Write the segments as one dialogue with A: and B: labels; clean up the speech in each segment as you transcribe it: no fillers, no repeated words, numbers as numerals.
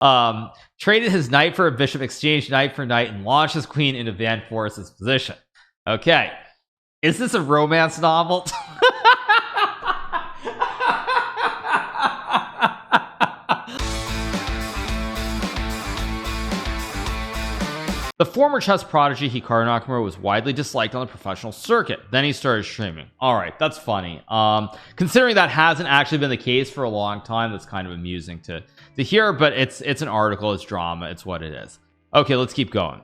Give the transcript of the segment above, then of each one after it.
A: Traded his knight for a bishop, exchanged knight for knight, and launched his queen into Van Forest's position. Okay, is this a romance novel? The former chess prodigy Hikaru Nakamura was widely disliked on the professional circuit. Then he started streaming. All right, that's funny. Considering that hasn't actually been the case for a long time, that's kind of amusing to hear. But it's an article, it's drama, it's what it is. Okay, let's keep going.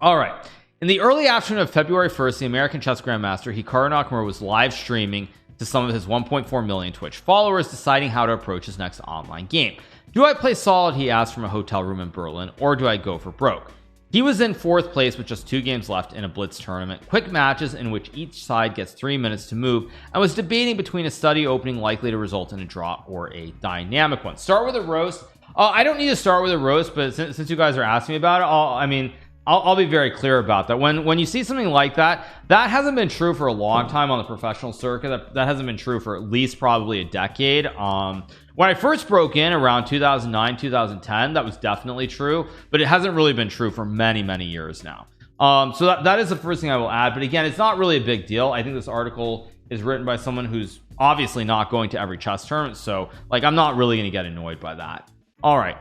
A: All right. In the early afternoon of February 1st, the American chess grandmaster Hikaru Nakamura was live streaming to some of his 1.4 million Twitch followers, deciding how to approach his next online game. Do I play solid? He asked from a hotel room in Berlin, or do I go for broke? He was in 4th place with just 2 games left in a blitz tournament, quick matches in which each side gets 3 minutes to move, and was debating between a study opening likely to result in a draw or a dynamic one. Start with a roast. I don't need to start with a roast, but since you guys are asking me about it, I'll be very clear about that. When you see something like that, that hasn't been true for a long time on the professional circuit. That hasn't been true for at least probably a decade. When I first broke in around 2009 2010, that was definitely true, but it hasn't really been true for many years now. So that is the first thing I will add. But again, it's not really a big deal. I think this article is written by someone who's obviously not going to every chess tournament, so like I'm not really going to get annoyed by that. All right.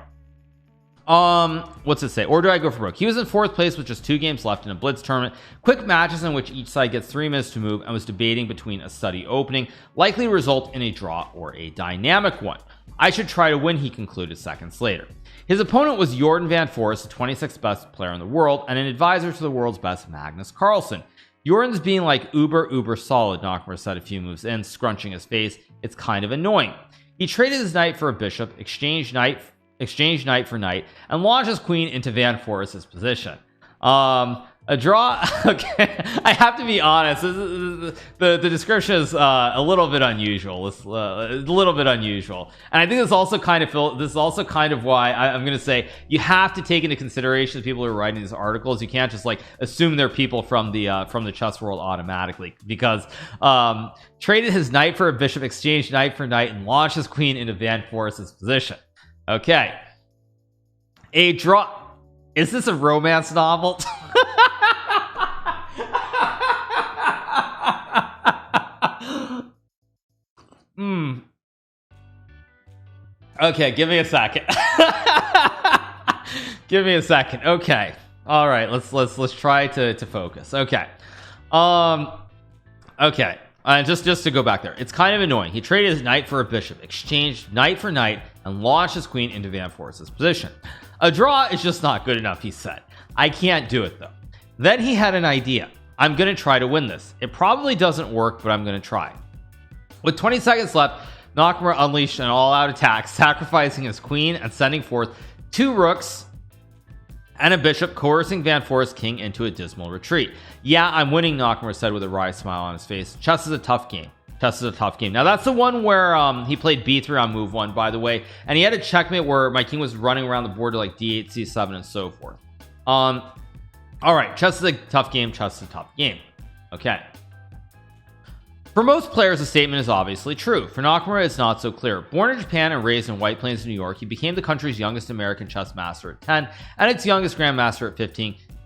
A: What's it say? Or do I go for broke? He was in 4th place with just 2 games left in a blitz tournament, quick matches in which each side gets 3 minutes to move, and was debating between a study opening likely to result in a draw or a dynamic one. I should try to win, he concluded seconds later. His opponent was Jordan Van Forest, the 26th best player in the world and an advisor to the world's best Magnus Carlsen. Jordan's being like uber solid, Nakamura said a few moves in, scrunching his face. It's kind of annoying. He traded his knight for a bishop, exchanged knight for knight, and launched his queen into Van Forest's position. A draw. Okay, I have to be honest. The description is a little bit unusual. It's a little bit unusual, and I think this is also kind of why I'm going to say you have to take into consideration the people who are writing these articles. You can't just like assume they're people from the chess world automatically, because traded his knight for a bishop, exchanged knight for knight, and launched his queen into Van Forest's position. Okay, a draw. Is this a romance novel? Okay, give me a second. Give me a second. Okay. All right, let's try to focus. Okay. Okay. Just to go back there, it's kind of annoying. He traded his knight for a bishop, exchanged knight for knight, and launched his queen into Van Forest's position. A draw is just not good enough, he said. I can't do it though. Then he had an idea. I'm gonna try to win this. It probably doesn't work, but I'm gonna try. With 20 seconds left, Nakamura unleashed an all-out attack, sacrificing his queen and sending forth 2 rooks and a bishop, coercing Van Forest's king into a dismal retreat. Yeah, I'm winning, Nakamura said with a wry smile on his face. Chess is a tough game. Chess is a tough game. Now that's the one where he played b3 on move 1, by the way, and he had a checkmate where my king was running around the board to like d8, c7, and so forth. All right, chess is a tough game. Chess is a tough game. Okay. For most players, the statement is obviously true. For Nakamura, it's not so clear. Born in Japan and raised in White Plains, New York, he became the country's youngest American chess master at 10 and its youngest grandmaster at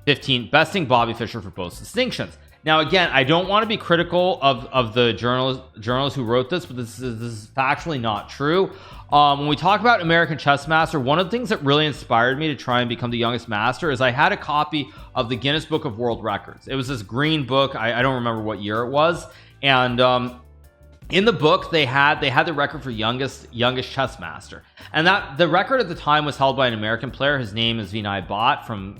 A: 15, besting Bobby Fischer for both distinctions. Now, again, I don't want to be critical of the journalist who wrote this, but this is factually not true. When we talk about American chess master, one of the things that really inspired me to try and become the youngest master is I had a copy of the Guinness Book of World Records. It was this green book. I don't remember what year it was. And in the book they had the record for youngest chess master, and that the record at the time was held by an American player. His name is Vinay Bhatt from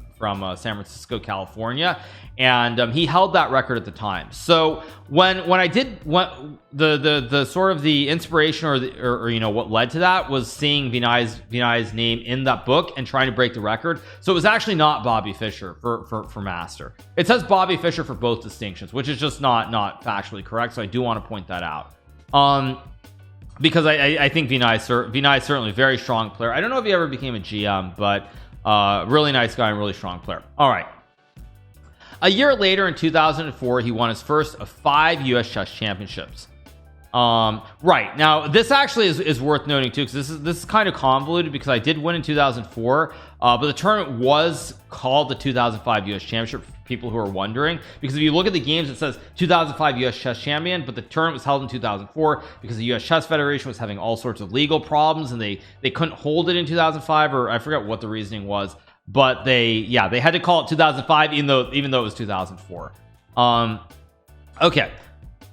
A: San Francisco, California, and he held that record at the time. So when the sort of the inspiration or you know what led to that was seeing Vinay's name in that book and trying to break the record. So it was actually not Bobby Fischer for master. It says Bobby Fischer for both distinctions, which is just not factually correct. So I do want to point that out. Because I think Vinay is certainly a very strong player. I don't know if he ever became a GM, but really nice guy and really strong player. All right. A year later, in 2004, he won his first of 5 US chess championships. Right now, this actually is worth noting too, because this is kind of convoluted, because I did win in 2004, but the tournament was called the 2005 US Championship, for people who are wondering, because if you look at the games, it says 2005 US Chess Champion, but the tournament was held in 2004 because the US Chess Federation was having all sorts of legal problems, and they couldn't hold it in 2005, or I forget what the reasoning was, but they had to call it 2005 even though it was 2004. Okay.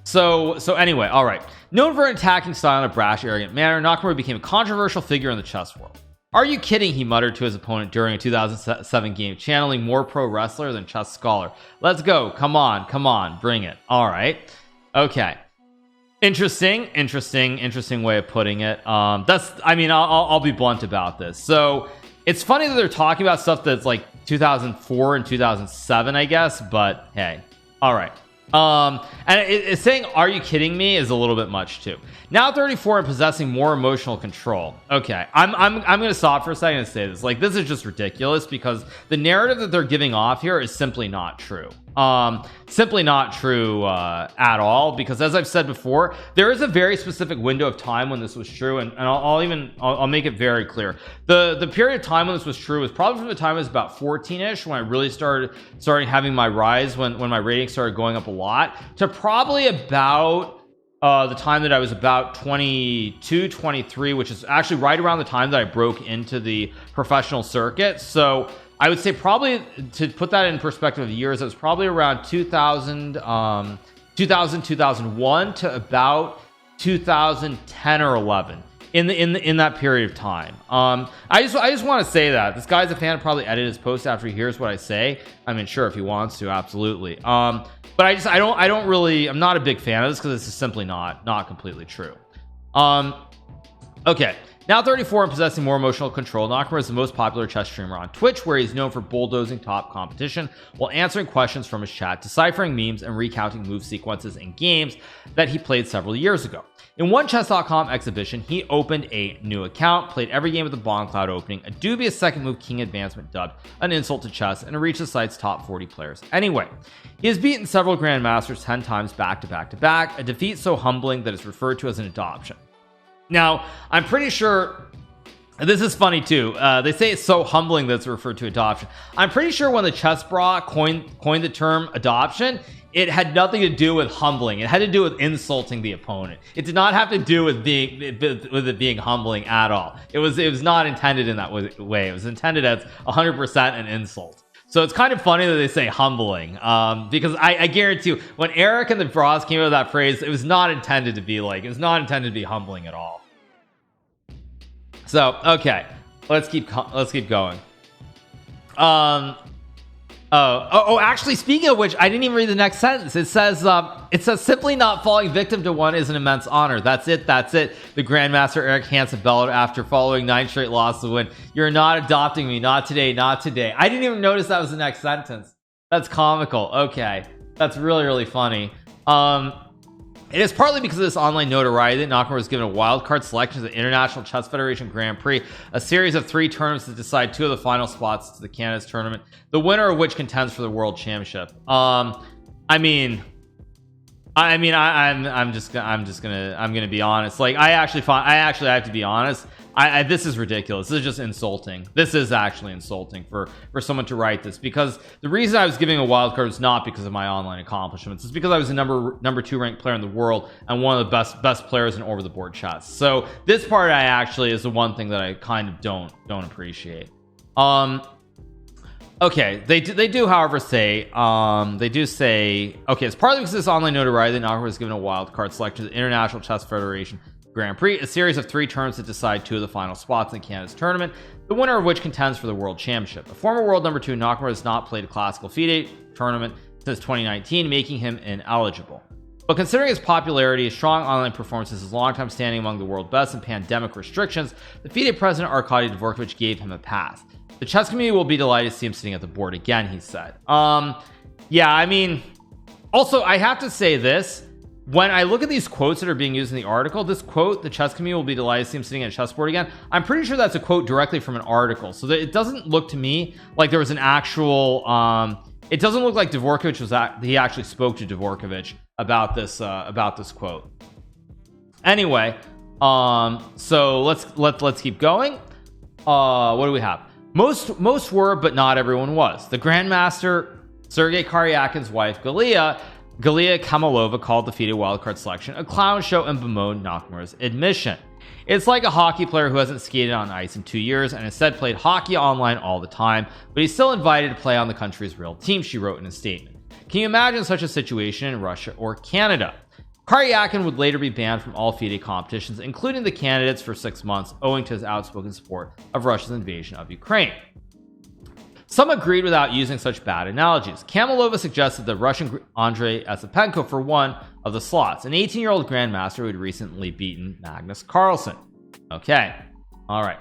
A: So anyway, all right. Known for an attacking style in a brash, arrogant manner, Nakamura became a controversial figure in the chess world. Are you kidding? He muttered to his opponent during a 2007 game, channeling more pro wrestler than chess scholar. Let's go. Come on, bring it. All right. Okay. Interesting way of putting it. I'll be blunt about this. So it's funny that they're talking about stuff that's like 2004 and 2007, I guess, but hey, all right. And it's saying, are you kidding me, is a little bit much too. Now 34 and possessing more emotional control. Okay, I'm gonna stop for a second and say this. Like, this is just ridiculous, because the narrative that they're giving off here is simply not true. Simply not true at all, because as I've said before, there is a very specific window of time when this was true, and I'll make it very clear. The period of time when this was true was probably from the time I was about 14ish, when I really started having my rise, when my ratings started going up a lot, to probably about the time that I was about 22, 23, which is actually right around the time that I broke into the professional circuit. So I would say, probably, to put that in perspective of years, it was probably around 2000, 2001 to about 2010 or 11 in that period of time. I just want to say that this guy's a fan of probably edit his post after he hears what I say. I mean, sure, if he wants to, absolutely. But I'm not a big fan of this, because this is simply not completely true. Okay. Now 34 and possessing more emotional control, Nakamura is the most popular chess streamer on Twitch, where he's known for bulldozing top competition while answering questions from his chat, deciphering memes, and recounting move sequences in games that he played several years ago. In one Chess.com exhibition, he opened a new account, played every game with the Bomb Cloud opening, a dubious second move king advancement dubbed an insult to chess, and reached the site's top 40 players. Anyway, he has beaten several grandmasters 10 times back to back to back, a defeat so humbling that it's referred to as an adoption. Now, I'm pretty sure this is funny too. They say it's so humbling that it's referred to adoption. I'm pretty sure when the Chess Bra coined the term adoption, it had nothing to do with humbling. It had to do with insulting the opponent. It did not have to do with it being humbling at all. It was not intended in that way. It was intended as 100% an insult. So it's kind of funny that they say humbling, because I guarantee you, when Eric and the Bros came up with that phrase, it was not intended to be humbling at all. So okay, let's keep going. Actually, speaking of which, I didn't even read the next sentence. It says simply not falling victim to one is an immense honor. That's it. The Grandmaster Eric Hansen bellowed after following 9 straight losses to win. You're not adopting me. Not today. I didn't even notice that was the next sentence. That's comical. Okay, that's really funny. It is partly because of this online notoriety that Nakamura was given a wild card selection to the International Chess Federation Grand Prix, a series of 3 tournaments that decide 2 of the final spots to the Canada's tournament, the winner of which contends for the World Championship. I'm gonna be honest. Like, I actually have to be honest. This is ridiculous. This is just insulting. This is actually insulting for someone to write this, because the reason I was giving a wild card was not because of my online accomplishments. It's because I was a number 2 ranked player in the world and one of the best players in over the board chess. So this part is the one thing that I kind of don't appreciate. Okay, they do however say okay, it's partly because of this online notoriety that Nakamura was given a wild card selection to the International Chess Federation Grand Prix, a series of 3 tournaments that decide 2 of the final spots in Canada's tournament, the winner of which contends for the World Championship. A former world number 2, Nakamura has not played a classical FIDE tournament since 2019, making him ineligible. But considering his popularity, his strong online performances, his long-time standing among the world best, and pandemic restrictions, the FIDE president Arkady Dvorkovich gave him a pass. The chess community will be delighted to see him sitting at the board again, he said. Yeah, I mean, also, I have to say this. When I look at these quotes that are being used in the article, this quote, the chess community will be delighted to see him sitting at a chessboard again, I'm pretty sure that's a quote directly from an article. So that it doesn't look to me like there was an actual, it doesn't look like Dvorkovich he actually spoke to Dvorkovich about this quote. Anyway, so let's keep going. What do we have? Most were, but not everyone was. The Grandmaster Sergei Karyakin's wife Galia Kamalova called the defeated wildcard selection a clown show and bemoaned Nakamura's admission. It's like a hockey player who hasn't skated on ice in 2 years and instead played hockey online all the time, but he's still invited to play on the country's real team, she wrote in a statement. Can you imagine such a situation in Russia or Canada? Karyakin would later be banned from all FIDE competitions, including the candidates, for 6 months, owing to his outspoken support of Russia's invasion of Ukraine. Some agreed without using such bad analogies. Kamalova suggested the Russian Andrei Esipenko for one of the slots, an 18-year-old grandmaster who had recently beaten Magnus Carlsen. Okay, all right.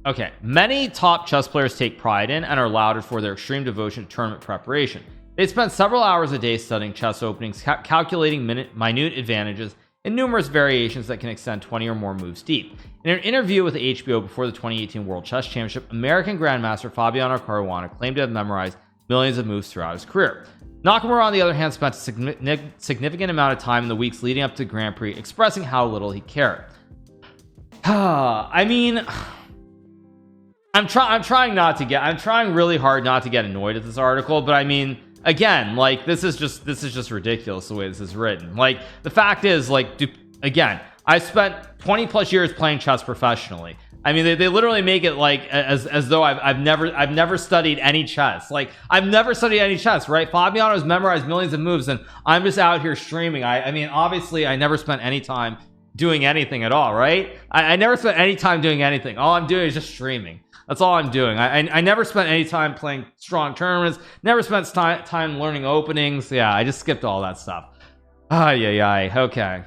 A: Okay, many top chess players take pride in and are lauded for their extreme devotion to tournament preparation. They spend several hours a day studying chess openings, calculating minute advantages, and numerous variations that can extend 20 or more moves deep. In an interview with HBO before the 2018 World Chess Championship, American Grandmaster Fabiano Caruana claimed to have memorized millions of moves throughout his career. Nakamura, on the other hand, spent a significant amount of time in the weeks leading up to the Grand Prix expressing how little he cared. I mean, I'm trying really hard not to get annoyed at this article, but I mean, again, like, this is just ridiculous the way this is written. Like, the fact is, like, again, I spent 20 plus years playing chess professionally. I mean, they literally make it like as though I've never studied any chess. Like, I've never studied any chess, right? Fabiano's memorized millions of moves, and I'm just out here streaming. I mean, obviously, I never spent any time doing anything at all, right? I never spent any time doing anything. All I'm doing is just streaming. That's all I'm doing. I never spent any time playing strong tournaments. Never spent time learning openings. Yeah, I just skipped all that stuff. Okay.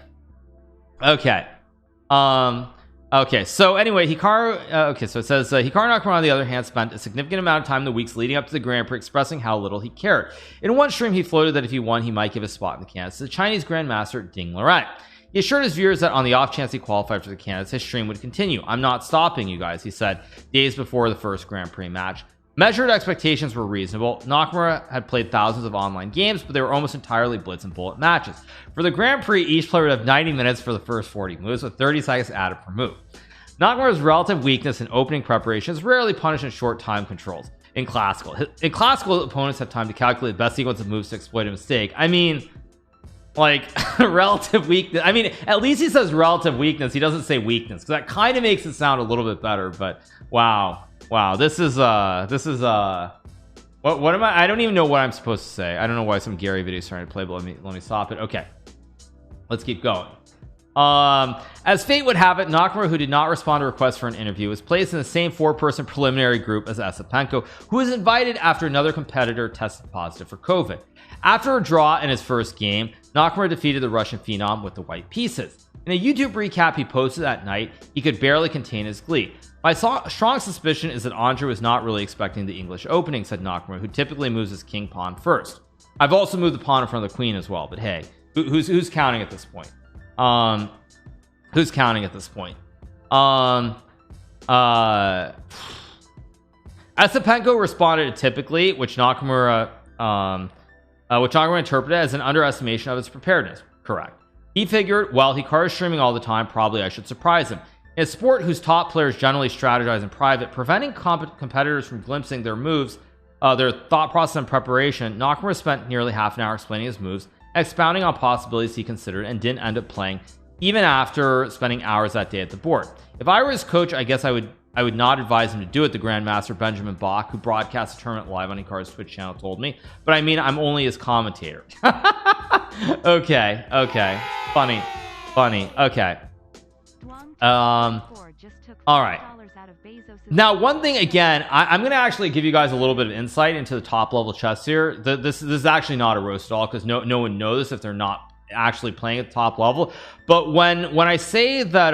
A: Okay, so anyway, Hikaru, so it says Hikaru Nakamura, on the other hand, spent a significant amount of time in the weeks leading up to the Grand Prix expressing how little he cared. In one stream, he floated that if he won, he might give a spot in the candidates to the Chinese Grandmaster Ding Liren. He assured his viewers that on the off chance he qualified for the candidates, his stream would continue. I'm not stopping you guys, he said days before the first Grand Prix match. Measured expectations were reasonable. Nakamura had played thousands of online games, but they were almost entirely blitz and bullet matches. For the Grand Prix, each player would have 90 minutes for the first 40 moves, with 30 seconds added per move. Nakamura's relative weakness in opening preparation is rarely punished in short time controls. In classical, opponents have time to calculate the best sequence of moves to exploit a mistake. I mean, like, relative weakness. I mean, at least he says relative weakness. He doesn't say weakness, because that kind of makes it sound a little bit better. But wow, this is what am I don't even know what I'm supposed to say. I don't know why some Gary video is trying to play, but let me stop it. Okay, let's keep going. As fate would have it, Nakamura, who did not respond to requests for an interview, was placed in the same 4-person preliminary group as Esipenko, who was invited after another competitor tested positive for COVID. After a draw in his first game, Nakamura defeated the Russian phenom with the white pieces. In a YouTube recap he posted that night, he could barely contain his glee. My strong suspicion is that Andre was not really expecting the English opening, said Nakamura, who typically moves his king pawn first. I've also moved the pawn in front of the queen as well, but hey, who's counting at this point? Who's counting at this point? Esipenko responded typically, which Nakamura interpreted as an underestimation of his preparedness. Correct. He figured, well, Hikaru's streaming all the time, probably I should surprise him. In a sport whose top players generally strategize in private, preventing competitors from glimpsing their moves, their thought process and preparation, Nakamura spent nearly half an hour explaining his moves, expounding on possibilities he considered, and didn't end up playing even after spending hours that day at the board. If I were his coach, I guess I would not advise him to do it, the Grandmaster Benjamin Bach, who broadcasts the tournament live on Hikaru's Twitch channel, told me. But I mean, I'm only his commentator. Okay. Funny. Okay. All right. Now, one thing again, I'm going to actually give you guys a little bit of insight into the top level chess here. This is actually not a roast at all, because no one knows if they're not actually playing at the top level. But when I say that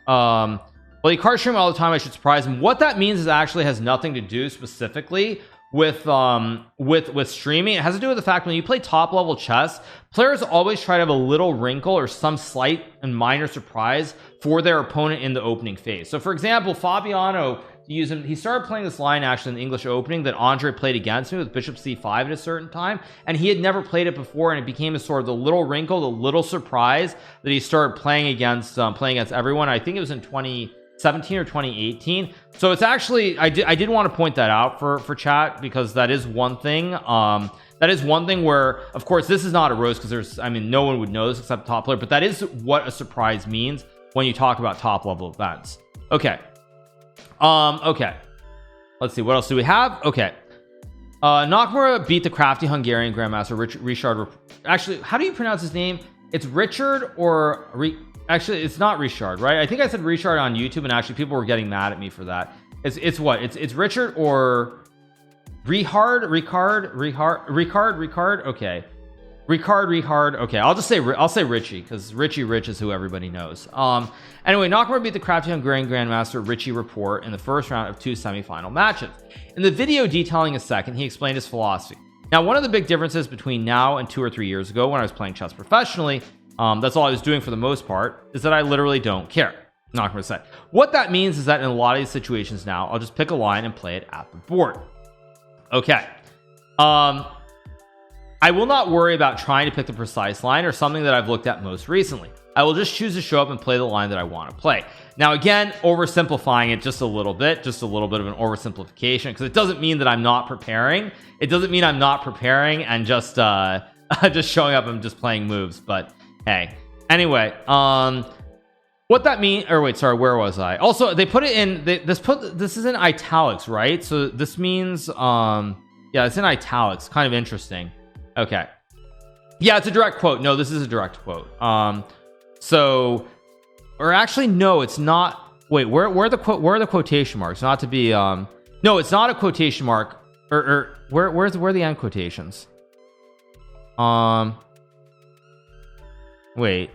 A: well, Hikaru stream all the time, I should surprise him, what that means is actually has nothing to do specifically with streaming. It has to do with the fact when you play top level chess, players always try to have a little wrinkle or some slight and minor surprise for their opponent in the opening phase. So for example, Fabiano to use him. He started playing this line actually in the English opening that Andre played against me with bishop c5 at a certain time, and he had never played it before, and it became a sort of the little wrinkle, the little surprise that he started playing against everyone. I think it was in 2017 or 2018. So it's actually, I did want to point that out for chat, because that is one thing. That is one thing where, of course, this is not a roast, because no one would know this except the top player, but that is what a surprise means when you talk about top level events. Okay. Okay. Let's see, what else do we have? Okay. Nakamura beat the crafty Hungarian Grandmaster Richard. Actually, how do you pronounce his name? It's Richard or actually it's not Richard, right? I think I said Richard on YouTube, and actually people were getting mad at me for that. It's what? It's Richard or Ricard. Okay. Ricard. Okay, I'll say Richie, because Richie Rich is who everybody knows. Anyway, Nakamura beat the crafty Hungarian Grandmaster Richie Rapport in the first round of 2 semi-final matches. In the video detailing his second, he explained his philosophy. Now, one of the big differences between now and 2 or 3 years ago when I was playing chess professionally, that's all I was doing for the most part, is that I literally don't care. Nakamura said. What that means is that in a lot of these situations now, I'll just pick a line and play it at the board. Okay. I will not worry about trying to pick the precise line or something that I've looked at most recently. I will just choose to show up and play the line that I want to play. Now, again, oversimplifying it just a little bit of an oversimplification, because it doesn't mean that I'm not preparing. It doesn't mean I'm not preparing and just just showing up and just playing moves. But hey, anyway, what that means, or wait, sorry, where was I? Also, they put it in this is in italics, right? So this means yeah, it's in italics. Kind of interesting. Okay, yeah, it's a direct quote. No, this is a direct quote. So, or actually no, it's not. Wait, where are the quotation marks? Not to be no, it's not a quotation mark. Or where are the end quotations? Wait,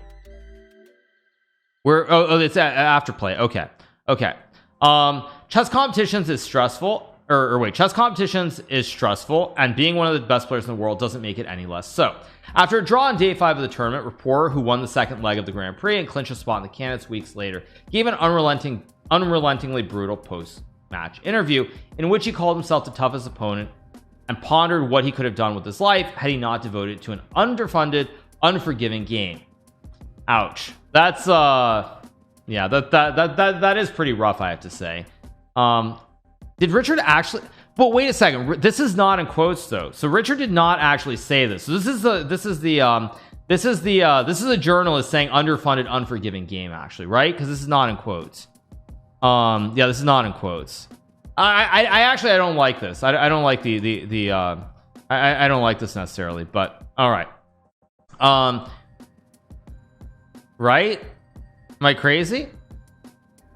A: where? Oh, it's after play. Okay. Chess competitions is stressful. Or wait, chess competitions is stressful, and being one of the best players in the world doesn't make it any less so. After a draw on day 5 of the tournament, Rapport, who won the second leg of the Grand Prix and clinched a spot in the candidates weeks later, gave an unrelentingly brutal post-match interview in which he called himself the toughest opponent and pondered what he could have done with his life had he not devoted it to an underfunded, unforgiving game. Ouch. That's yeah, that is pretty rough, I have to say. Did Richard actually? But wait a second, this is not in quotes though. So Richard did not actually say this. So this is a journalist saying underfunded, unforgiving game, actually, right? Because this is not in quotes. Yeah, this is not in quotes. I actually don't like this. I don't like I don't like this necessarily, but all right. Right? Am I crazy?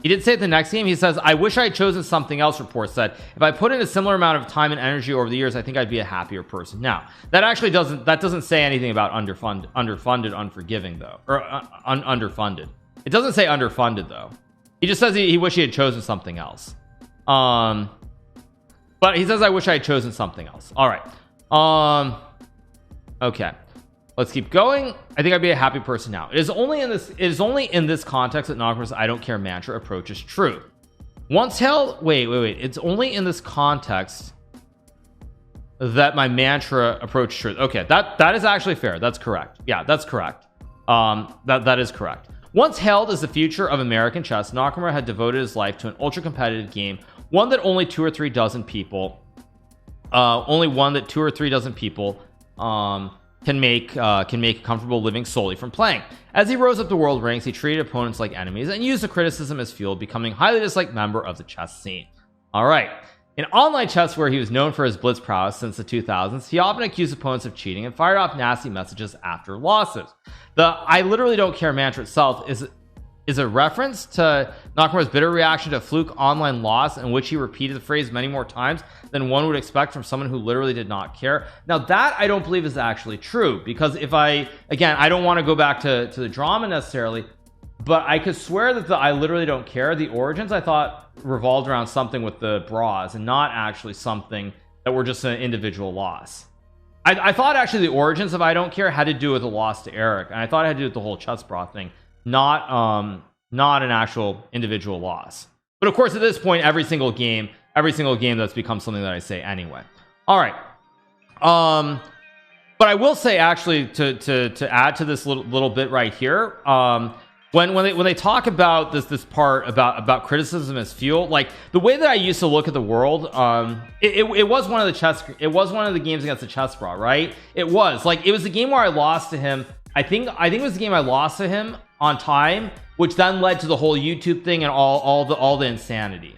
A: He did say it the next game. He says, I wish I had chosen something else, Rapport said. If I put in a similar amount of time and energy over the years, I think I'd be a happier person. Now, that actually doesn't say anything about underfunded, unforgiving though, or underfunded. It doesn't say underfunded though. He just says he wish he had chosen something else. But he says, I wish I had chosen something else. All right. Okay. Let's keep going. I think I'd be a happy person now. It is only in this context that Nakamura's I don't care mantra approaches truth. Once held, wait. It's only in this context that my mantra approach truth. Okay, that is actually fair. That's correct. Yeah, that's correct. That is correct. Once hailed as the future of American chess, Nakamura had devoted his life to an ultra competitive game, one that only 2 or 3 dozen people can make a comfortable living solely from playing. As he rose up the world ranks, he treated opponents like enemies and used the criticism as fuel, becoming a highly disliked member of the chess scene. All right. In online chess, where he was known for his blitz prowess since the 2000s, he often accused opponents of cheating and fired off nasty messages after losses. The I literally don't care mantra itself is a reference to Nakamura's bitter reaction to a fluke online loss, in which he repeated the phrase many more times than one would expect from someone who literally did not care. Now that I don't believe is actually true, because if I don't want to go back to the drama necessarily, but I could swear that the I literally don't care, the origins I thought revolved around something with the bras and not actually something that were just an individual loss. I thought actually the origins of I don't care had to do with the loss to Eric, and I thought it had to do with the whole chess bra thing, not an actual individual loss. But of course, at this point, every single game that's become something that I say anyway. All right. But I will say, actually, to add to this little bit right here, when they talk about this part about criticism as fuel, like the way that I used to look at the world, it was one of the games against the chess bra, right? It was the game where I lost to him. I think it was the game I lost to him on time, which then led to the whole YouTube thing and all the insanity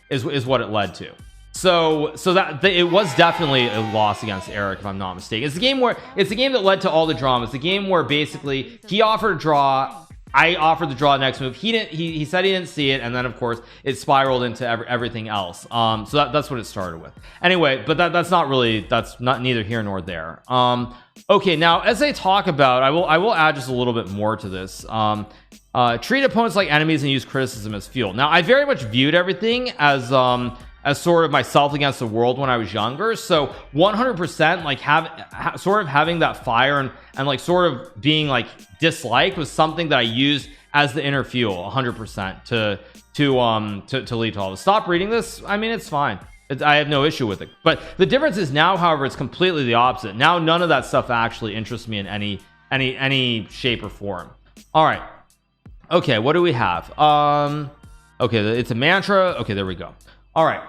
A: is what it led to. So that it was definitely a loss against Eric, if I'm not mistaken. It's the game that led to all the drama. It's the game where basically he offered a draw, I offered the draw next move. He said he didn't see it, and then of course it spiraled into everything else. So that's what it started with. Anyway, but that's not neither here nor there. Okay, now as I talk about, I will add just a little bit more to this. Treat opponents like enemies and use criticism as fuel. Now I very much viewed everything as sort of myself against the world when I was younger. So 100% like sort of having that fire and like sort of being like disliked was something that I used as the inner fuel 100% to lead to all this. Stop reading this. I mean, it's fine. I have no issue with it. But the difference is now, however, it's completely the opposite. Now none of that stuff actually interests me in any shape or form. All right. Okay, what do we have? Okay, it's a mantra. Okay, there we go. All right,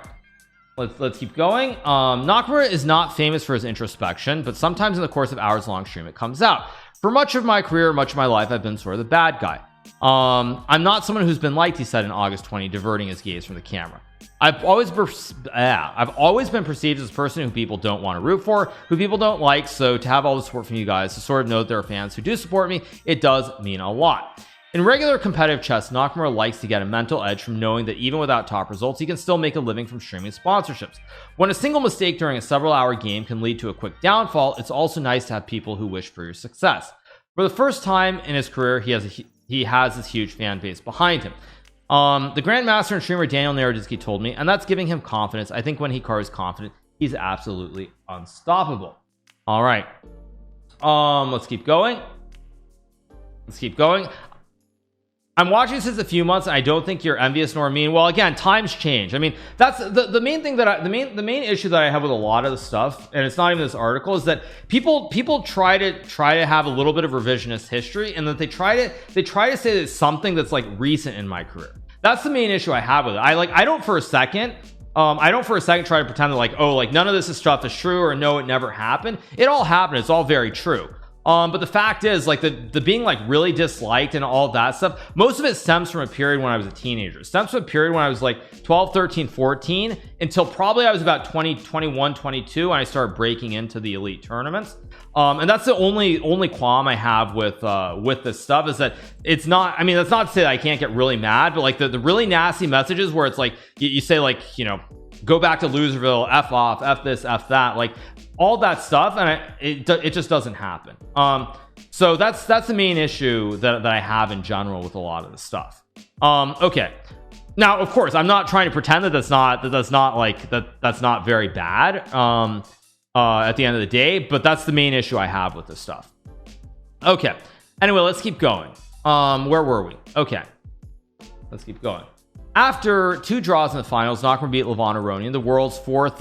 A: let's keep going. Nakamura is not famous for his introspection, but sometimes in the course of hours-long stream it comes out. For much of my career, much of my life, I've been sort of the bad guy. I'm not someone who's been liked, he said in August 20, diverting his gaze from the camera. I've always been perceived as a person who people don't want to root for, who people don't like. So to have all the support from you guys, to sort of know that there are fans who do support me, it does mean a lot. In regular competitive chess, Nakamura likes to get a mental edge from knowing that even without top results, he can still make a living from streaming sponsorships. When a single mistake during a several-hour game can lead to a quick downfall, it's also nice to have people who wish for your success. For the first time in his career, he has this huge fan base behind him. The Grandmaster and streamer Daniel Naroditsky told me, and that's giving him confidence. I think when Hikaru is confident, he's absolutely unstoppable. All right, let's keep going. I'm watching this since a few months and I don't think you're envious nor mean. Well, again, times change. I mean, that's the main thing that the main issue that I have with a lot of the stuff, and it's not even this article, is that people try to have a little bit of revisionist history, and that they try to say that it's something that's like recent in my career. That's the main issue I have with it. I don't for a second try to pretend that like, oh, like none of this stuff is true, or no, it never happened. It all happened. It's all very true. But the fact is, like the being like really disliked and all that stuff, most of it stems from a period when I was a teenager. It stems from a period when I was like 12, 13, 14 until probably I was about 20, 21, 22 and I started breaking into the elite tournaments. And that's the only qualm I have with this stuff, is that it's not, I mean, that's not to say that I can't get really mad, but like the really nasty messages where it's like you say like, you know, go back to Loserville, F off, F this, F that, like all that stuff, and it just doesn't happen. So that's the main issue that I have in general with a lot of the stuff. Okay, now of course I'm not trying to pretend that that's not very bad at the end of the day, but that's the main issue I have with this stuff. Okay, anyway, let's keep going. Where were we? Okay, let's keep going. After 2 draws in the finals, Nakamura beat Levon Aronian, the world's fourth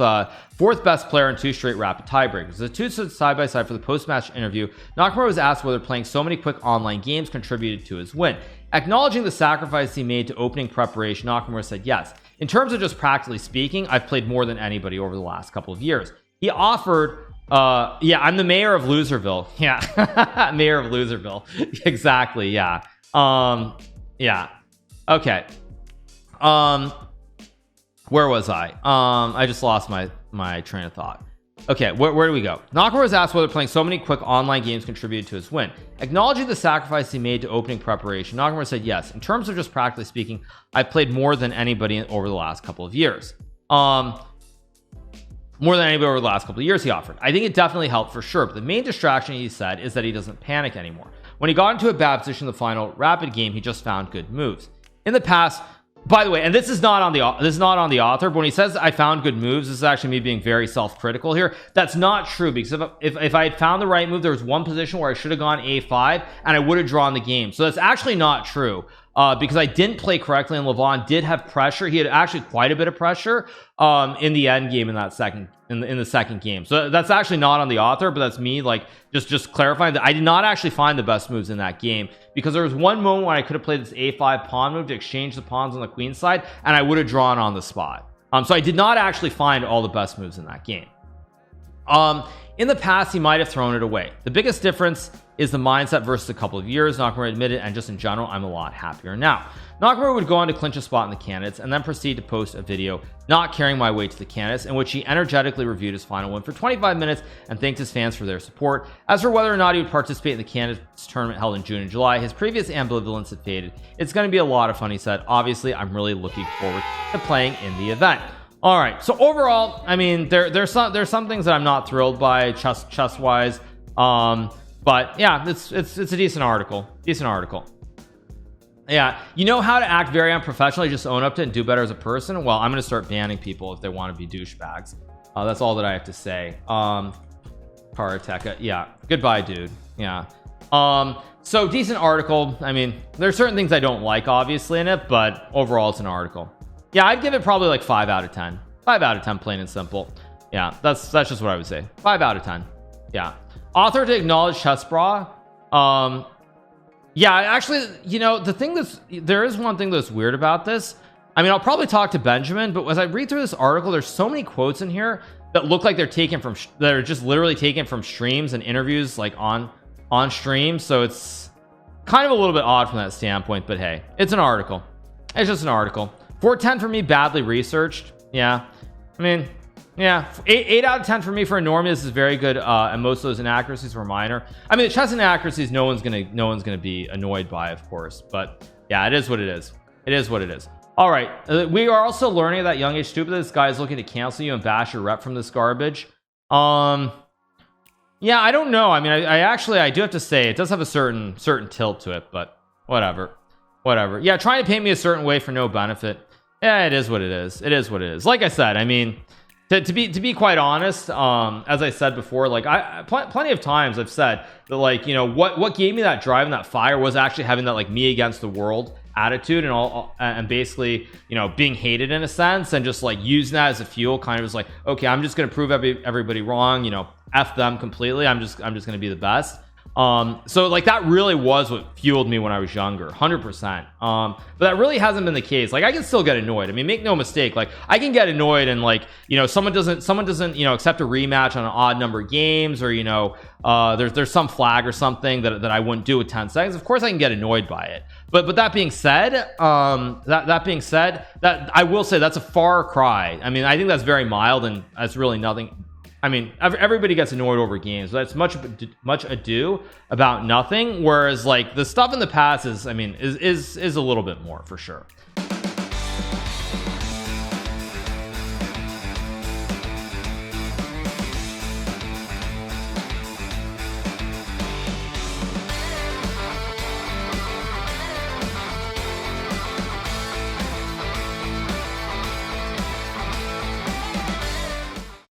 A: best player in 2 straight rapid tiebreakers. The two stood side by side for the post-match interview. Nakamura was asked whether playing so many quick online games contributed to his win. Acknowledging the sacrifice he made to opening preparation, Nakamura said, yes, in terms of just practically speaking, I've played more than anybody over the last couple of years. He offered, yeah, I'm the mayor of Loserville. Yeah, mayor of Loserville. Exactly, yeah. Yeah, okay. Where was I just lost my train of thought. Okay, where do we go? Nakamura was asked whether playing so many quick online games contributed to his win. Acknowledging the sacrifice he made to opening preparation, Nakamura said, yes, in terms of just practically speaking, I've played more than anybody over the last couple of years. More than anybody over the last couple of years, he offered. I think it definitely helped for sure, but the main distraction, he said, is that he doesn't panic anymore. When he got into a bad position in the final rapid game, he just found good moves. In the past, by the way, and this is not on the author, but when he says I found good moves, this is actually me being very self-critical here. That's not true, because if I had found the right move, there was one position where I should have gone a5 and I would have drawn the game. So that's actually not true. because I didn't play correctly and Levon did have pressure. He had actually quite a bit of pressure in the end game in that second in the second game. So that's actually not on the author, but that's me like just clarifying that I did not actually find the best moves in that game, because there was one moment when I could have played this a5 pawn move to exchange the pawns on the queen side and I would have drawn on the spot. So I did not actually find all the best moves in that game. In the past, he might have thrown it away. The biggest difference is the mindset versus a couple of years, Nakamura admitted, and just in general, I'm a lot happier now. Nakamura would go on to clinch a spot in the candidates and then proceed to post a video not carrying my weight to the candidates, in which he energetically reviewed his final win for 25 minutes and thanked his fans for their support. As for whether or not he would participate in the candidates tournament held in June and July, his previous ambivalence had faded. It's going to be a lot of fun, he said. Obviously, I'm really looking forward to playing in the event. All right, so overall, I mean, there's some things that I'm not thrilled by chess wise, but yeah, it's a decent article. Yeah, you know how to act very unprofessionally, just own up to it and do better as a person. Well, I'm gonna start banning people if they want to be douchebags. That's all that I have to say. Karateka, yeah, goodbye, dude. Yeah. So decent article. I mean, there's certain things I don't like obviously in it, but overall it's an article. Yeah, I'd give it probably like 5 out of 10. 5 out of 10, plain and simple. Yeah, that's just what I would say. 5 out of 10. Yeah. Author to acknowledge Chessbra. Yeah, actually, you know, there is one thing that's weird about this. I mean, I'll probably talk to Benjamin, but as I read through this article, there's so many quotes in here that look like they're just literally taken from streams and interviews, like on stream. So it's kind of a little bit odd from that standpoint, but hey, it's an article. It's just an article. 410 for me, badly researched. Yeah, I mean, yeah, 8 out of 10 for me. For a normie, this is very good, and most of those inaccuracies were minor. I mean, the chess inaccuracies no one's gonna be annoyed by, of course, but yeah, it is what it is. It is what it is. All right, we are also learning at that young age stupid this guy is looking to cancel you and bash your rep from this garbage. Yeah, I don't know. I mean, I do have to say it does have a certain tilt to it, but whatever. Yeah, trying to paint me a certain way for no benefit. Yeah, it is what it is. It is what it is. Like I said, I mean, to be quite honest, as I said before, like plenty of times I've said that, like, you know, what gave me that drive and that fire was actually having that like me against the world attitude and basically, you know, being hated in a sense and just like using that as a fuel, kind of as like, okay, I'm just gonna prove everybody wrong, you know, F them completely. I'm just gonna be the best. So like that really was what fueled me when I was younger, 100%. But that really hasn't been the case. Like I can still get annoyed. I mean, make no mistake, like I can get annoyed and like, you know, someone doesn't, you know, accept a rematch on an odd number of games, or, you know, there's some flag or something that I wouldn't do with 10 seconds. Of course I can get annoyed by it. But that being said, that I will say that's a far cry. I mean, I think that's very mild and that's really nothing. I mean, everybody gets annoyed over games, but it's much ado about nothing. Whereas like the stuff in the past is, I mean, is a little bit more for sure.